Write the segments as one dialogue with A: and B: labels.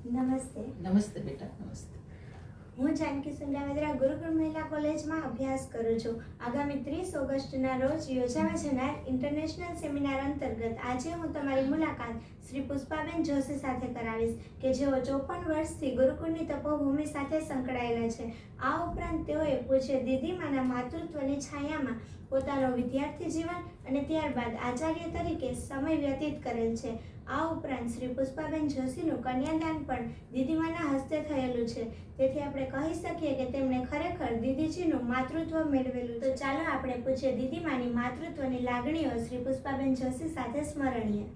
A: નમસ્તે.
B: નમસ્તે બેટા, નમસ્તે.
A: હું જાનકી સુંડાવદરા ગુરુકુળ મહિલા કોલેજમાં અભ્યાસ કરું છું. આગામી 30 ઓગસ્ટના રોજ યોજાવા જનાર ઇન્ટરનેશનલ સેમિનાર અંતર્ગત આજે હું તમારી મુલાકાત શ્રી પુષ્પાબેન જોશી સાથે કરાવીશ કે જેઓ 54 વર્ષથી ગુરુકુળની તપોભૂમિ સાથે સંકળાયેલા છે. આ ઉપરાંત તેઓએ પૂજ્ય દીદીમાના માતૃત્વની છાયામાં પોતાનો વિદ્યાર્થી જીવન અને ત્યારબાદ આચાર્ય તરીકે સમય વ્યતીત કરેલ છે. આ ઉપરાંત શ્રી પુષ્પાબેન જોશીનું કન્યાદાન પણ દીદીમાના હસ્તે થયેલું છે. તેથી આપણે કહી શકીએ કે તેમણે ખરેખર દીદીજીનું માતૃત્વ મેળવેલું. તો ચાલો આપણે પૂછીએ દીદીમાની માતૃત્વની લાગણીઓ શ્રી પુષ્પાબેન જોશી સાથે સ્મરણીય.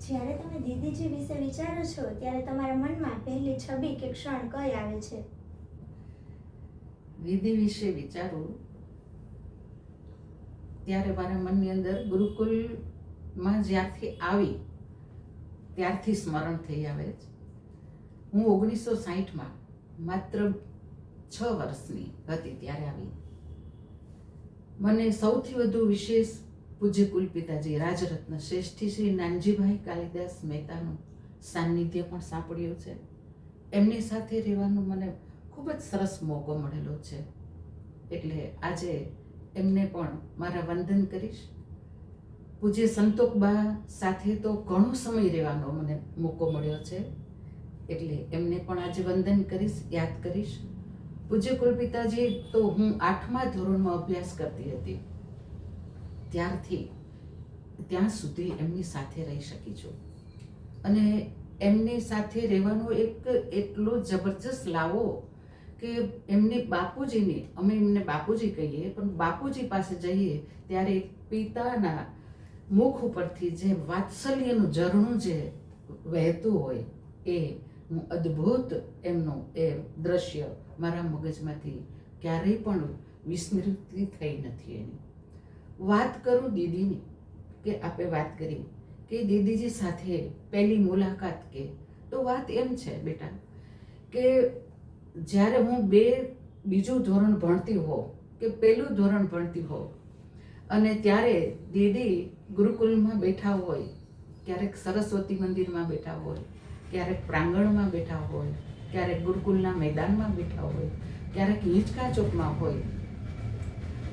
A: જ્યારે તમે દીદીજી વિશે વિચારો છો ત્યારે તમારા મનમાં પહેલી છબી કે ક્ષણ કઈ આવે છે?
B: દીદી વિશે વિચારું ત્યારે મારા મનની અંદર ગુરુકુલમાં જ્યારથી આવી ત્યારથી સ્મરણ થઈ આવે છે. હું 1960માં માત્ર 6 વર્ષની હતી ત્યારે આવી. મને સૌથી વધુ વિશેષ પૂજ્ય કુલપિતાજી રાજરત્ન શ્રેષ્ઠી શ્રી નાનજીભાઈ કાલિદાસ મહેતાનું સાનિધ્ય પણ સાંપડ્યું છે. એમની સાથે રહેવાનો મને ખૂબ જ સરસ મોકો મળેલો છે. એટલે આજે એમને પણ મારા વંદન કરીશ. પૂજ્ય સંતોકબા સાથે તો ઘણો સમય રહેવાનો મને મોકો મળ્યો છે, એટલે એમને પણ આજે વંદન કરીશ, યાદ કરીશ. પૂજ્ય કુલપિતાજી તો હું 8મા ધોરણમાં અભ્યાસ કરતી હતી ત્યારથી ત્યાં સુધી એમની સાથે રહી શકી છું. અને એમની સાથે રહેવાનો એક એટલો જબરજસ્ત લાવો કે એમની બાપુજીની, અમે એમને બાપુજી કહીએ, પણ બાપુજી પાસે જઈએ ત્યારે પિતાના મુખ ઉપરથી જે વાત્સલ્યનું ઝરણું જે વહેતું હોય એ હું અદ્ભુત એમનું એ દ્રશ્ય મારા મગજમાંથી ક્યારેય પણ વિસ્મૃતિ થઈ નથી એની. વાત કરું દીદીની, કે આપણે વાત કરી કે દીદીજી સાથે પહેલી મુલાકાત, કે તો વાત એમ છે બેટા કે જ્યારે હું બીજું ધોરણ ભણતી હોઉં કે પહેલું ધોરણ ભણતી હોઉં અને ત્યારે દીદી ગુરુકુલમાં બેઠા હોય, ક્યારેક સરસ્વતી મંદિરમાં બેઠા હોય, ક્યારેક પ્રાંગણમાં બેઠા હોય, ક્યારેક ગુરુકુલના મેદાનમાં બેઠા હોય, ક્યારેક હિંચકા ચોકમાં હોય.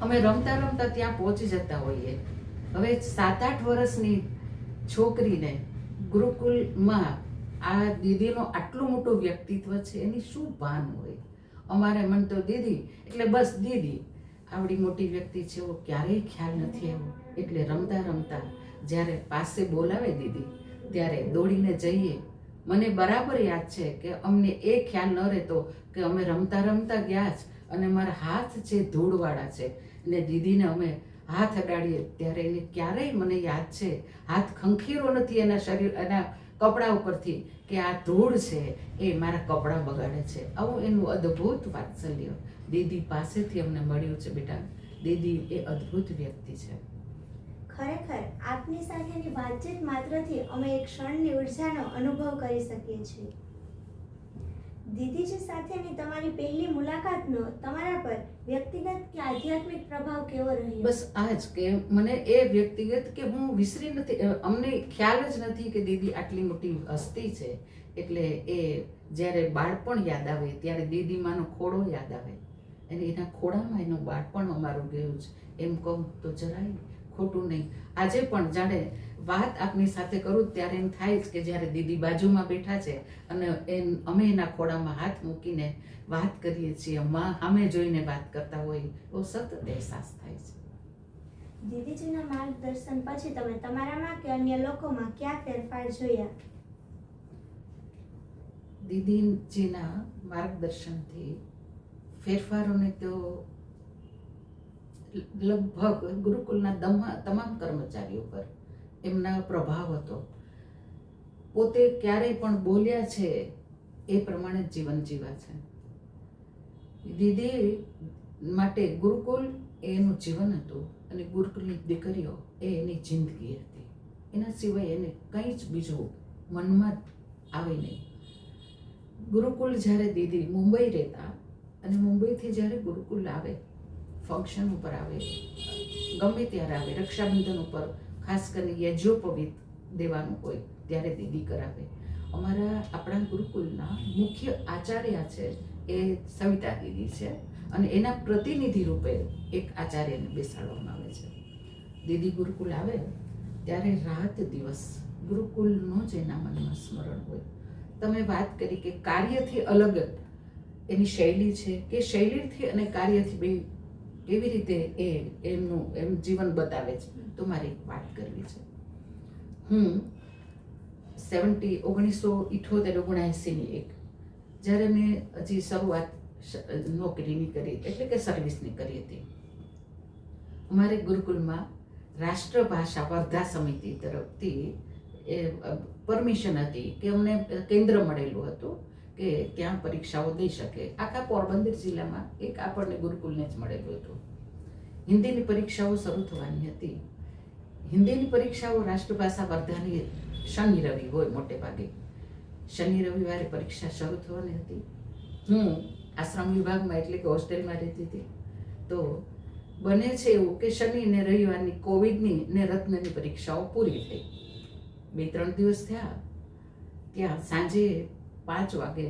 B: અમે રમતા રમતા ત્યાં પહોંચી જતા હોઈએ. હવે 7-8 વર્ષની છોકરીને ગુરુકુલમાં આ દીદીનો આટલું મોટું વ્યક્તિત્વ છે એની શું ભાન હોય? અમારે મન તો દીદી એટલે બસ દીદી, આવડી મોટી વ્યક્તિ છે એવો ક્યારેય ખ્યાલ નથી આવ્યો. એટલે રમતા રમતા જ્યારે પાસે બોલાવે દીદી ત્યારે દોડીને જઈએ. મને બરાબર યાદ છે કે અમને એ ખ્યાલ ન રહેતો કે અમે રમતા રમતા ગયા જ અને મારા હાથ જે ધૂળવાળા છે ને દીદીને અમે હાથ અડાડીએ ત્યારે એને ક્યારેય મને યાદ છે હાથ ખંખેરો નથી એના શરીર, એના કપડા ઉપરથી કે આ ધૂળ છે એ મારા કપડાં બગાડે છે. આવું એનું અદ્ભુત વાત્સલ્ય દીદી પાસેથી અમને મળ્યું છે બેટા. દીદી એ અદ્ભુત વ્યક્તિ છે.
A: ખરેખર આપની સાથેની વાતચીત માત્રથી અમે એક ક્ષણની ઉર્જાનો અનુભવ કરી શકીએ છીએ. દીદીજી સાથેની તમારી પહેલી મુલાકાતનો તમારા પર વ્યક્તિગત કે આધ્યાત્મિક પ્રભાવ કેવો રહ્યો?
B: બસ આ જ કે મને એ વ્યક્તિગત કે હું વિસરી નથી, અમને ખ્યાલ જ નથી કે દીદી આટલી મોટી હસ્તી છે. એટલે એ જ્યારે બાળપણ યાદ આવે ત્યારે દીદીમાનો ખોડો યાદ આવે અને એના ખોડામાં એનું બાળપણ અમારું ગયું છે એમ કહું તો જરાય ખોટું નહીં. આજે પણ જાણે વાત આપની સાથે કરું ત્યારે એમ થાય જ કે જ્યારે દીદી બાજુમાં બેઠા છે અને અમે એના ખોડામાં હાથ મૂકીને વાત કરીએ છીએ, માં સામે જોઈને વાત કરતા હોય એવો સતત અહેસાસ થાય છે.
A: દીદીજીના માર્ગદર્શન પછી તમે તમારામાં કે અન્ય લોકોમાં કયા ફેરફાર જોયા?
B: દીદીજીના માર્ગદર્શનથી ફેરફારોને તો લગભગ ગુરુકુલના તમામ કર્મચારીઓ પર એમના પ્રભાવ હતો. પોતે ક્યારેય પણ બોલ્યા છે એ પ્રમાણે જીવન જીવા છે. દીદી માટે ગુરુકુલ એ એનું જીવન હતું અને ગુરુકુલની દીકરીઓ એ એની જિંદગી હતી. એના સિવાય એને કંઈ જ બીજું મનમાં આવે નહીં. ગુરુકુલ જ્યારે દીદી મુંબઈ રહેતા અને મુંબઈથી જ્યારે ગુરુકુલ આવે, ફંક્શન ઉપર આવે, ગમે ત્યારે આવે, રક્ષાબંધન ઉપર ખાસ કરીને યજ્ઞોપવિત દેવાનું હોય ત્યારે દીદી કરાવે. અમારા આપણા ગુરુકુલના મુખ્ય આચાર્ય છે એ સવિતા દીદી છે, અને એના પ્રતિનિધિ રૂપે એક આચાર્યને બેસાડવામાં આવે છે. દીદી ગુરુકુલ આવે ત્યારે રાત દિવસ ગુરુકુલનું જ એના મનમાં સ્મરણ હોય. તમે વાત કરી કે કાર્યથી અલગ એની શૈલી છે, કે શૈલીથી અને કાર્યથી બે કેવી રીતે એમ જીવન બતાવે છે, તો મારે એક વાત કરવી છે. હું 1978-79 એક જ્યારે મેં હજી શરૂઆત નોકરીની કરી, એટલે કે સર્વિસની કરી હતી, અમારે ગુરુકુલમાં રાષ્ટ્રભાષા વર્ધા સમિતિ તરફથી એ પરમિશન હતી કે અમને કેન્દ્ર મળેલું હતું કે ત્યાં પરીક્ષાઓ દઈ શકે. આખા પોરબંદર જિલ્લામાં એક આપણને ગુરુકુલને જ મળેલું હતું. હિન્દીની પરીક્ષાઓ શરૂ થવાની હતી. હિન્દીની પરીક્ષાઓ રાષ્ટ્રભાષા વર્ધાની શનિ રવિ હોય મોટે ભાગે. શનિ રવિવારે પરીક્ષા શરૂ થવાની હતી. હું આશ્રમ વિભાગમાં એટલે કે હોસ્ટેલમાં રહેતી હતી. તો બને છે એવું કે શનિ ને રવિવારની કોવિડની ને રત્નની પરીક્ષાઓ પૂરી થઈ. 2-3 દિવસ થયા ત્યાં સાંજે 5 વાગે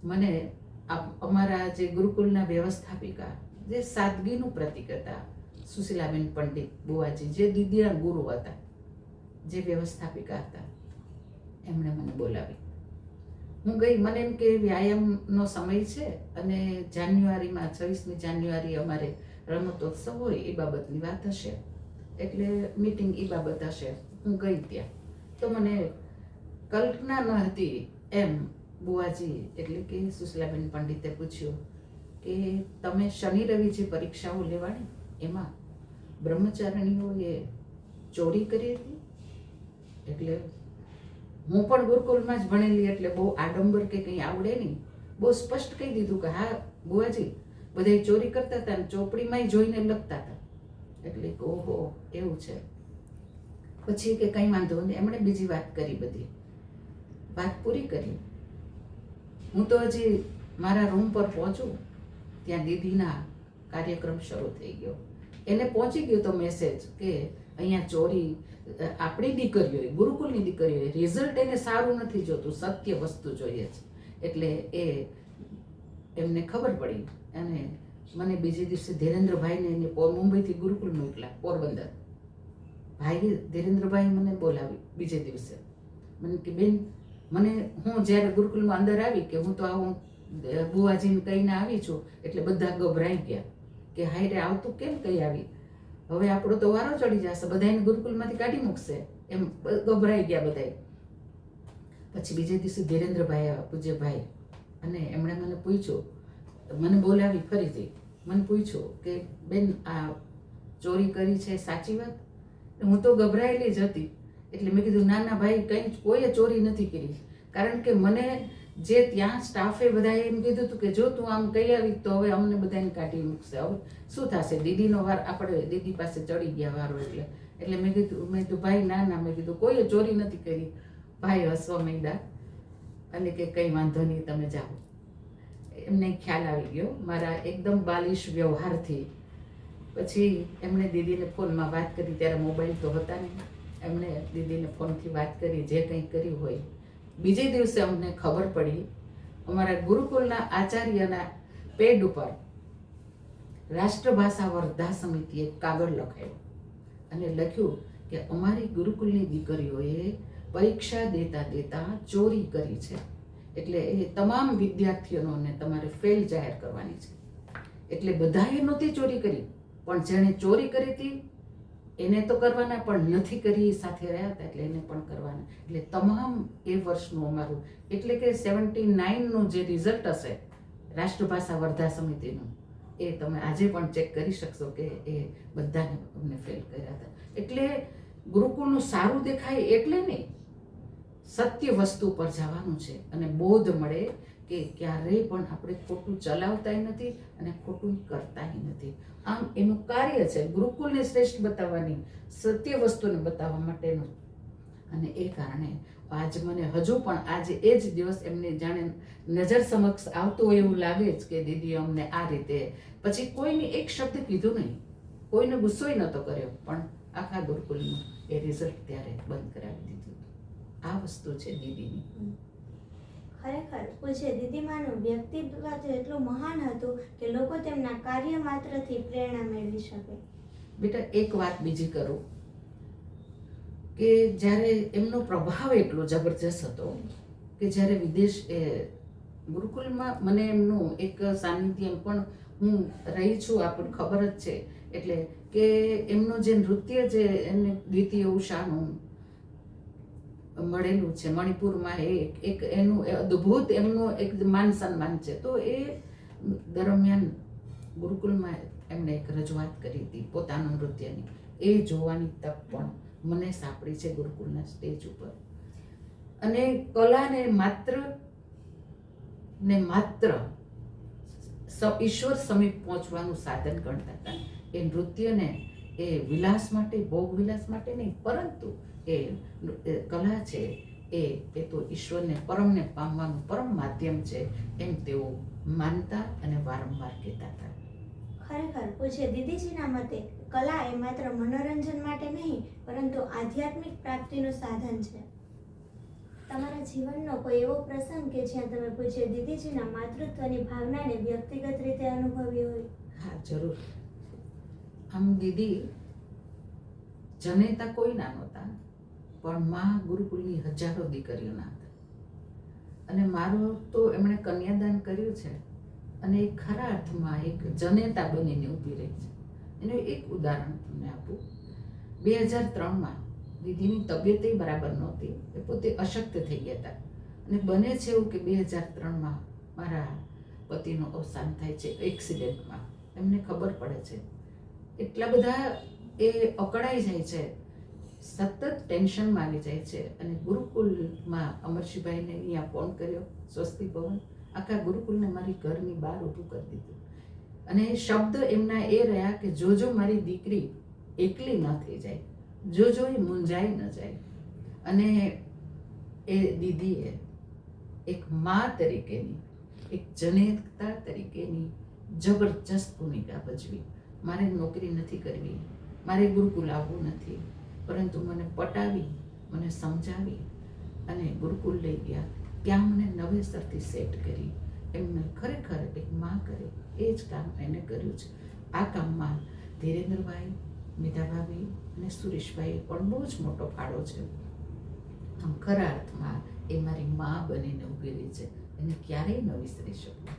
B: મને અમારા જે ગુરુકુલના વ્યવસ્થાપિકા, જે સાદગીનું પ્રતીક હતા, સુશીલાબેન પંડિત બુવાજી, જે દીદીના ગુરુ હતા, જે વ્યવસ્થાપિકા હતા, એમણે મને બોલાવી. હું ગઈ. મને એમ કે વ્યાયામનો સમય છે અને જાન્યુઆરીમાં 26મી જાન્યુઆરી અમારે રમતોત્સવ હોય, એ બાબતની વાત હશે, એટલે મીટિંગ એ બાબત હશે. હું ગઈ ત્યાં તો મને કલ્પના ન હતી એમ બુવાજી એટલે કે સુશીલાબેન પંડિતે પૂછ્યું કે તમે શનિ રવિ જે પરીક્ષાઓ લેવાની એમાં બ્રહ્મચારિણીઓએ ચોરી કરી હતી? એટલે હું પણ ગુરુકુલમાં જ ભણેલી, એટલે બહુ આડંબર કે કંઈ આવડે નહીં. બહુ સ્પષ્ટ કહી દીધું કે હા બુવાજી, બધા ચોરી કરતા હતા ને ચોપડીમાં જોઈને લખતા હતા. એટલે ઓહો એવું છે. પછી કે કંઈ વાંધો નહીં. એમણે બીજી વાત કરી, બધી વાત પૂરી કરી. હું તો હજી મારા રૂમ પર પહોંચું ત્યાં દીદીના કાર્યક્રમ શરૂ થઈ ગયો. એને પહોંચી ગયો તો મેસેજ કે અહીંયા ચોરી, આપણી દીકરીઓએ, ગુરુકુલની દીકરીઓએ, રિઝલ્ટ એને સારું નથી જોતું, સત્ય વસ્તુ જોઈએ છે. એટલે એમને ખબર પડી અને મને બીજે દિવસે ધીરેન્દ્રભાઈને એને મુંબઈથી ગુરુકુલ મોકલા પોરબંદર. ભાઈ ધીરેન્દ્રભાઈ મને બોલાવી બીજે દિવસે. મને કે બેન, હું જ્યારે ગુરુકુલમાં અંદર આવી કે હું તો આવું બુવાજીને કહીને આવી છું, એટલે બધા ગભરાઈ ગયા કે હાય રે આવતું કેમ કઈ આવી, હવે આપણો તો વારો ચડી જશે, બધાને ગુરુકુલમાંથી કાઢી મૂકશે, એમ ગભરાઈ ગયા બધાય. પછી બીજે દિવસે ધીરેન્દ્રભાઈ આવ્યા, પૂજ્યભાઈ, અને એમણે મને પૂછ્યું, મને બોલાવી ફરીથી, મને પૂછ્યું કે બેન આ ચોરી કરી છે સાચી વાત? હું તો ગભરાયેલી જ હતી. એટલે મેં કીધું ના ના ભાઈ, કંઈ કોઈએ ચોરી નથી કરી. કારણ કે મને જે ત્યાં સ્ટાફે બધાએ એમ કીધું હતું કે જો તું આમ કહી આવી તો હવે અમને બધાને કાઢી મૂકશે, હવે શું થશે, દીદીનો વાર, આપણે દીદી પાસે ચડી ગયા વારો. એટલે મેં કીધું ભાઈ ના ના, મેં કીધું કોઈએ ચોરી નથી કરી. ભાઈ હસવા માંડ્યા અને કે કંઈ વાંધો નહીં, તમે જાઓ. એમને ખ્યાલ આવી ગયો મારા એકદમ બાલિશ વ્યવહારથી. પછી એમણે દીદીને ફોનમાં વાત કરી, ત્યારે મોબાઈલ તો હતા નહીં. એમણે દીદીને ફોનથી વાત કરી, જે કંઈ કર્યું હોય. બીજે દિવસે અમને ખબર પડી, અમારા ગુરુકુલના આચાર્યના પેડ ઉપર રાષ્ટ્રભાષા વર્ધા સમિતિએ કાગળ લખાયો અને લખ્યું કે અમારી ગુરુકુલની દીકરીઓએ પરીક્ષા દેતા ચોરી કરી છે, એટલે એ તમામ વિદ્યાર્થીઓને તમારે ફેલ જાહેર કરવાની છે. એટલે બધાએ નહોતી ચોરી કરી, પણ જેણે ચોરી કરી હતી એને તો કરવાના, પણ નથી કરી સાથે રહ્યા હતા એટલે એને પણ કરવાના. એટલે તમામ એ વર્ષનું અમારું, એટલે કે 79નું જે રિઝલ્ટ હશે રાષ્ટ્રભાષા વર્ધા સમિતિનું, એ તમે આજે પણ ચેક કરી શકશો કે એ બધાને અમને ફેલ કર્યા હતા. એટલે ગુરુકુળનું સારું દેખાય એટલે નહીં, સત્ય વસ્તુ પર જવાનું છે અને બોધ મળે કે ક્યારેય પણ આપણે ખોટું ચલાવતાય નથી અને ખોટું કરતાય નથી. આમ એનું કાર્ય છે ગુરુકુળને શ્રેષ્ઠ બતાવવાની, સત્ય વસ્તુને બતાવવા માટેનું. અને એ કારણે આજ મને હજુ પણ આજે એ જ દિવસ એમને જાણે નજર સમક્ષ આવતું હોય એવું લાગે જ કે દીદી અમને આ રીતે, પછી કોઈને એક શબ્દ કીધું નહીં, કોઈને ગુસ્સોય નહોતો કર્યો, પણ આખા ગુરુકુળનું એ રિઝલ્ટ ત્યારે બંધ કરાવી દીધું. આ વસ્તુ છે દીદીની.
A: ખરેખર પૂજ્ય દીદીમાનું વ્યક્તિત્વ એટલું મહાન હતું કે લોકો તેમના કાર્ય માત્રથી પ્રેરણા મેળવી શકે.
B: બેટા એક વાત બીજી કરું કે જ્યારે એમનો પ્રભાવ એટલો જબરજસ્ત હતો કે જ્યારે વિદેશ ગુરુકુલમાં મને એમનું એક સાનિધ્ય પણ હું રહી છું, આપણને ખબર જ છે. એટલે કે એમનો જે નૃત્ય જે એમને દ્વિતીય ઉષાનું મળેલું છે મણિપુરમાં, એક એનું અદ્ભુત એમનું એક માન સન્માન છે. તો એ દરમિયાન ગુરુકુલમાં એમણે એક રજૂઆત કરી હતી પોતાનું નૃત્યની. એ જોવાની તક પણ મને સાંપડી છે ગુરુકુલના સ્ટેજ ઉપર. અને કલાને માત્ર ઈશ્વર સમીપ પહોંચવાનું સાધન ગણતા હતા. એ નૃત્યને એ વિલાસ માટે, ભોગ વિલાસ માટે નહીં, પરંતુ એ કલા છે એ તો ઈશ્વરને પરમને પામવાનું પરમ માધ્યમ છે એમ તેઓ માનતા અને વારંવાર કહેતા હતા.
A: ખરેખર પૂજ્ય દીદીજીના મતે કલા એ માત્ર મનોરંજન માટે નહીં પરંતુ આધ્યાત્મિક પ્રાપ્તિનું સાધન છે. તમારા જીવનનો કોઈ એવો પ્રસંગ કે જ્યાં તમે પૂજ્ય દીદીજીના માતૃત્વની ભાવનાને વ્યક્તિગત રીતે અનુભવી હોય?
B: હા, જરૂર. આમ દીદી જનેતા કોઈ ના નહોતા, પણ મા ગુરુકુલની હજારો દીકરીઓના હતા. અને મારું તો એમણે કન્યાદાન કર્યું છે અને એ ખરા અર્થમાં એક જનેતા બનીને ઊભી રહી છે. એનું એક ઉદાહરણ તમને આપું. 2003માં દીદીની તબિયત બરાબર નહોતી, એ પોતે અશક્ત થઈ ગયા હતા. અને બને છે એવું કે 2003માં મારા પતિનું અવસાન થાય છે એક્સિડન્ટમાં. એમને ખબર પડે છે, એટલા બધા એ અકળાઈ જાય છે, સતત ટેન્શનમાં આવી જાય છે. અને ગુરુકુલમાં અમરશીભાઈને અહીંયા ફોન કર્યો, સ્વસ્તિ ભવન, આખા ગુરુકુલને મારી ઘરની બહાર ઊભું કરી દીધું. અને શબ્દ એમના એ રહ્યા કે જોજો મારી દીકરી એકલી ન થઈ જાય, જોજો એ મૂંઝાઈ ન જાય. અને એ દીદીએ એક મા તરીકેની, એક જનેતા તરીકેની જબરજસ્ત ભૂમિકા ભજવી. મારે નોકરી નથી કરવી, મારે ગુરુકુલ આવવું નથી, પરંતુ મને પટાવી, મને સમજાવી અને ગુરુકુલ લઈ ગયા. ત્યાં મને નવેસરથી સેટ કરી. એમને ખરેખર એક મા કરે એ જ કામ એને કર્યું છે. આ કામમાં ધીરેન્દ્રભાઈ, મિતાભાભી અને સુરેશભાઈએ પણ બહુ જ મોટો ફાળો છે. આમ ખરા અર્થમાં એ મારી મા બનીને ઊભી રહી છે, એને ક્યારેય ન વિસરી શકું.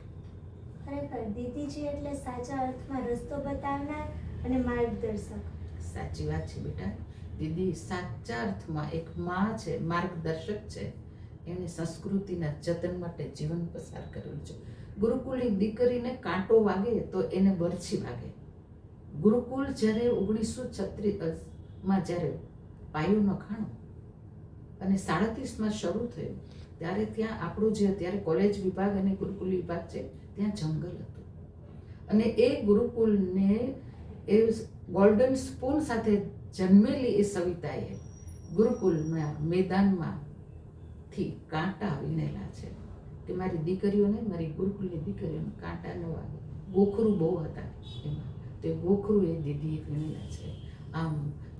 A: ખરેખર દીદીજી એટલે સાચા અર્થમાં રસ્તો બતાવનાર અને માર્ગદર્શક.
B: સાચી વાત છે બેટા. દીદી સાચા અર્થમાં એક મા છે, માર્ગદર્શક છે. એણે સંસ્કૃતિના જતન માટે જીવન પસાર કરેલું છે. ગુરુકુલની દીકરીને કાંટો વાગે તો એને બરછી વાગે. ગુરુકુલ જ્યારે 1936માં જ્યારે પાયો નખાણો અને 37માં શરૂ થયું, ત્યારે ત્યાં આપણું જે અત્યારે કોલેજ વિભાગ અને ગુરુકુલ વિભાગ છે, ત્યાં જંગલ હતું. અને એ ગુરુકુલને એ ગોલ્ડન સ્પૂન સાથે જન્મેલી એ સવિતાએ ગુરુકુલના મેદાનમાંથી કાંટા વીણેલા છે કે મારી દીકરીઓને, મારી ગુરુકુલની દીકરીઓને કાંટા ન વાગે. ગોખરું બહુ હતા એમાં, તો એ ગોખરું એ દીદીએ વીણેલા છે. આમ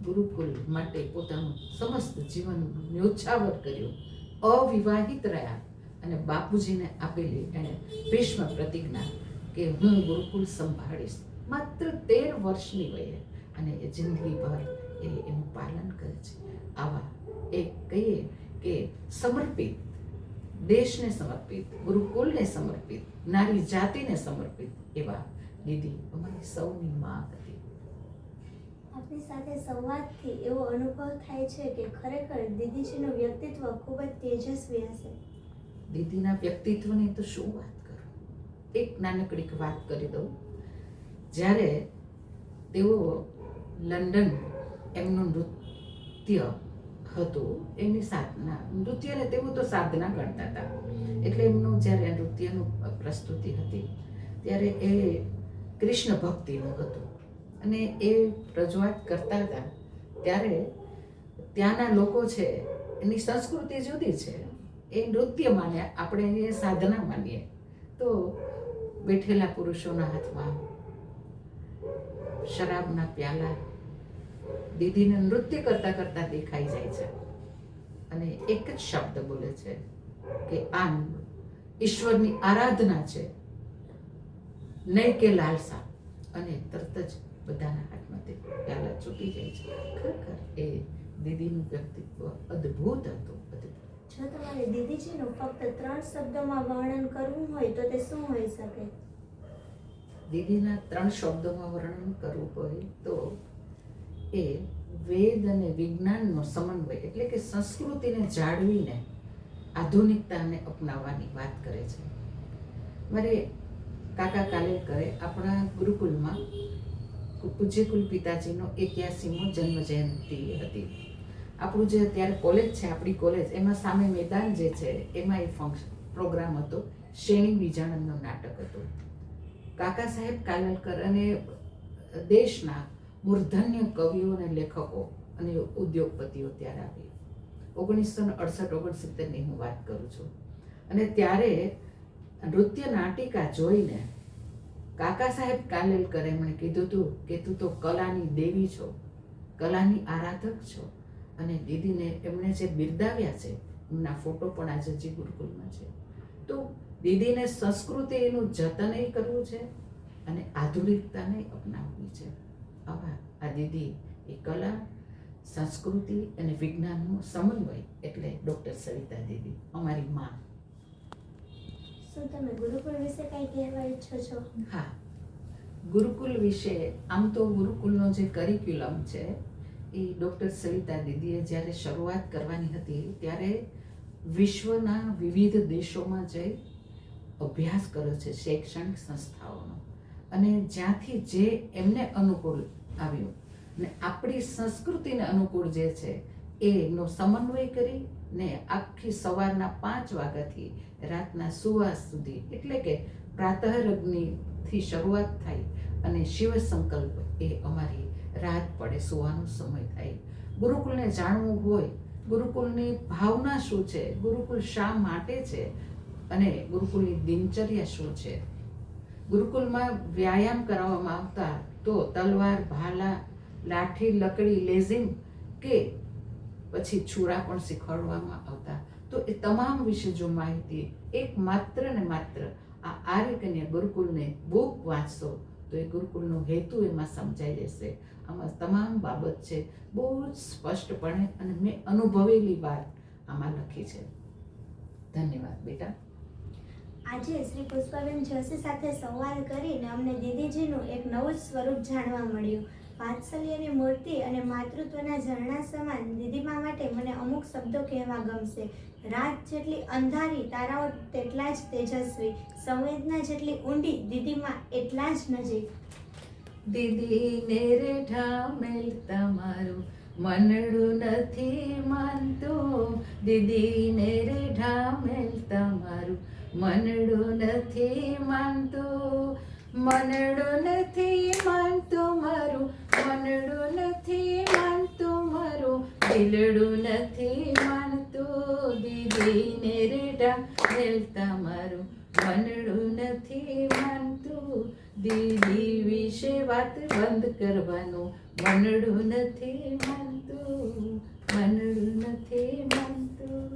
B: ગુરુકુલ માટે પોતાનું સમસ્ત જીવન ન્યોછાવર કર્યું, અવિવાહિત રહ્યા અને બાપુજીને આપેલી એણે ભીષ્મ પ્રતિજ્ઞા કે હું ગુરુકુલ સંભાળીશ, માત્ર 13 વર્ષની વયે. અને એ જિંદગીભર એનું પાલન કરે છે. આવા એક કહીએ કે સમર્પિત, દેશને સમર્પિત, ગુરુકુલને સમર્પિત, નારી જાતિને સમર્પિત એવા દીદી અમારી સૌની માં હતી.
A: આપની સાથે સંવાદથી એવો અનુભવ થાય છે કે ખરેખર દીદીજીનું વ્યક્તિત્વ ખૂબ જ તેજસ્વી હશે.
B: દીદીના વ્યક્તિત્વની તો શું વાત કરું. એક નાનકડી વાત કરી દઉં. જ્યારે તેઓ લંડન એમનું નૃત્ય હતું, એની સાધના, નૃત્યને તેઓ તો સાધના કરતા હતા. એટલે એમનું જ્યારે નૃત્યનું પ્રસ્તુતિ હતી ત્યારે એ કૃષ્ણ ભક્તિનું હતું. અને એ રજૂઆત કરતા હતા ત્યારે ત્યાંના લોકો છે, એની સંસ્કૃતિ જુદી છે. એ નૃત્ય માને, આપણે એ સાધના માનીએ. તો બેઠેલા પુરુષોના હાથમાં શરાબના પ્યાલા દીદીને નૃત્ય કરતા કરતા દેખાઈ જાય છે. અને એક જ શબ્દ બોલે છે કે આ ઈશ્વરની આરાધના છે, નહીં કે લાલસા. અને તરત જ બધાના હાથમાંથી પ્યાલા છૂટી જાય છે. ખરેખર એ દીદીનું વ્યક્તિત્વ અદ્ભુત હતું, અદ્ભુત.
A: જો તમારે દીદીજીનું ફક્ત 3 શબ્દોમાં વર્ણન કરવું હોય તો તે શું હોઈ શકે?
B: દીદીના 3 શબ્દોમાં વર્ણન કરવું હોય તો એ વેદ અને વિજ્ઞાનનો સમન્વય, એટલે કે સંસ્કૃતિને જાળવીને આધુનિકતાને અપનાવવાની વાત કરે છે. મારે કાકા કાલેલકરે આપણા ગુરુકુલમાં પૂજ્ય કુલ પિતાજીનો 81મો જન્મ જયંતિ હતી. આપણું જે અત્યારે કોલેજ છે, આપણી કોલેજ, એમાં સામે મેદાન જે છે એમાં એ પ્રોગ્રામ હતો. શ્રેણી બીજાણંદનું નાટક હતું. કાકા સાહેબ કાલેલકર અને દેશના મૂર્ધન્ય કવિઓ અને લેખકો અને ઉદ્યોગપતિઓ ત્યારે આવી. 1968-69ની હું વાત કરું છું. અને ત્યારે નૃત્ય નાટિકા જોઈને કાકા સાહેબ કાલેલકરે મને કીધું હતું કે તું તો કલાની દેવી છો, કલાની આરાધક છો. અને દીદીને એમણે જે બિરદાવ્યા છે એમના ફોટો પણ આજે જી ગુરુકુલમાં છે. તો દીદીને સંસ્કૃતિનું જતન કરવું છે અને આધુનિકતાને અપનાવવી છે. આવા આ દીદી એ કલા, સંસ્કૃતિ અને વિજ્ઞાનનો સમન્વય એટલે ડૉક્ટર સવિતા દીદી, અમારી માં.
A: શું તમે ગુરુકુળ વિશે કંઈ કહેવા ઈચ્છો છો?
B: હા, ગુરુકુલ વિશે આમ તો ગુરુકુલનો જે કરિક્યુલમ છે એ ડૉક્ટર સવિતા દીદીએ જ્યારે શરૂઆત કરવાની હતી ત્યારે વિશ્વના વિવિધ દેશોમાં જઈ અભ્યાસ કર્યો છે, શૈક્ષણિક સંસ્થાઓનો. અને જ્યાંથી જે એમને અનુકૂળ આવ્યું ને આપણી સંસ્કૃતિને અનુકૂળ જે છે એનો સમન્વય કરી ને આખી સવારના 5 વાગ્યાથી રાતના સુવા સુધી, એટલે કે પ્રાતઃરગ્નિથી શરૂઆત થાય અને શિવ સંકલ્પ એ અમારી રાત પડે સુવાનો સમય થાય. ગુરુકુલને જાણવું હોય, ગુરુકુલની ભાવના શું છે, ગુરુકુલ શા માટે છે અને ગુરુકુલની દિનચર્યા શું છે. ગુરુકુલમાં વ્યાયામ કરાવવામાં આવતા તો તલવાર, ભાલા, લાઠી, લકડી, લેઝિમ કે પછી છુરા પણ શીખવાડવામાં આવતા. તો એ તમામ વિશે જો માહિતી એક માત્ર ને માત્ર આ આર્યકન્યા ગુરુકુલને બુક વાંચશો તો એ ગુરુકુલનો હેતુ એમાં સમજાઈ જશે. આમાં તમામ બાબત છે બહુ જ સ્પષ્ટપણે, અને મેં અનુભવેલી વાત આમાં લખી છે. ધન્યવાદ બેટા.
A: આજે શ્રી પુષ્પાબેન જોશી સાથે સંવાદ કરીને અમને દીદીજીનું એક નવું જ સ્વરૂપ જાણવા મળ્યું. વાત્સલ્યની મૂર્તિ અને માતૃત્વના ઝરણા સમાન દીદીમા માટે મને અમુક શબ્દો કહેવા ગમશે. રાત જેટલી અંધારી, તારાઓ તેટલા જ તેજસ્વી, સંવેદના જેટલી ઊંડી, દીદીમા એટલા જ નજીક.
B: દીદીને રેઠા મેલ તમારું મનડું નથી માનતો, દીદીને રેઠા મેલ તમારું મનડું નથી માનતો, મનડું નથી માનતો મારું, મનડું નથી માનતો મારું, દિલડું નથી માનતો, દીદીને રેઠા મેલ તમારું મનડું નથી માનતું. દીદી વિશે વાત બંધ કરવાનું, મનડું નથી માનતું, મનડું નથી માનતું.